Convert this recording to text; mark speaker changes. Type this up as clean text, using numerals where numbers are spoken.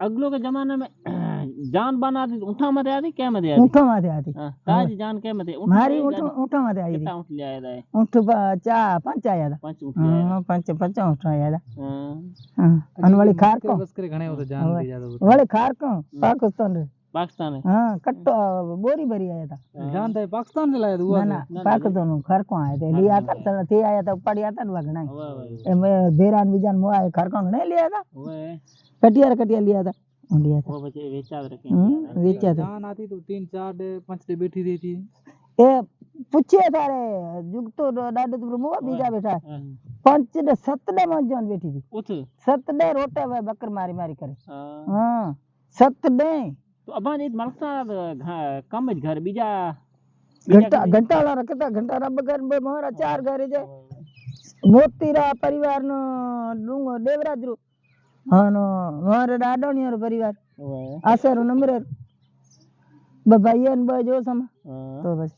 Speaker 1: अगलो के जमाने में जान बन आती ऊँठा मते आती क्या मते आती
Speaker 2: ऊँठो माथे आती
Speaker 1: ताजी जान क्या मते
Speaker 2: मारी ऊँठो माथे आई थी
Speaker 1: कितना ऊँट ले आया था
Speaker 2: ऊँठ चा पंच आया था
Speaker 1: 5 ऊँट ले आया
Speaker 2: हां पंच ऊँठ आया था
Speaker 1: हां
Speaker 2: अन वाली खार को
Speaker 3: बस करे घणे तो जान दी जातो
Speaker 2: वाले खार को पाकिस्तान हां कट्टो बोरी भरी आया था
Speaker 3: जान तो पाकिस्तान से लाया था
Speaker 2: ना पाकिस्तान खार को आया था लिया था थे आया था पड़ी आता ना घणा ए मैं बेरान बिजान मो आए खार को घणे लिया था कटिया लिया था लिया था
Speaker 1: वो बच्चे बेचा रखे
Speaker 2: बेचा था
Speaker 3: जान आती तो 3 4 डे 5 डे बैठी रही थी
Speaker 2: ए पूछे थारे जुग तो डाडे तो मो बीजा बैठा 5 डे 7 डे में जान बैठी थी
Speaker 1: उठ
Speaker 2: 7 डे रोटे वे बकर मारी मारी करे हां 7 डे
Speaker 1: तो अबा ने मलता कम घर बीजा
Speaker 2: घंटा वाला रखता घंटा रब घर में मारा 4 घर जे मोतीरा परिवार नो डूंगो देवराज रो हां नो मारे डाडोनी रो परिवार आसर नंबर बबाईन बजो सम तो बस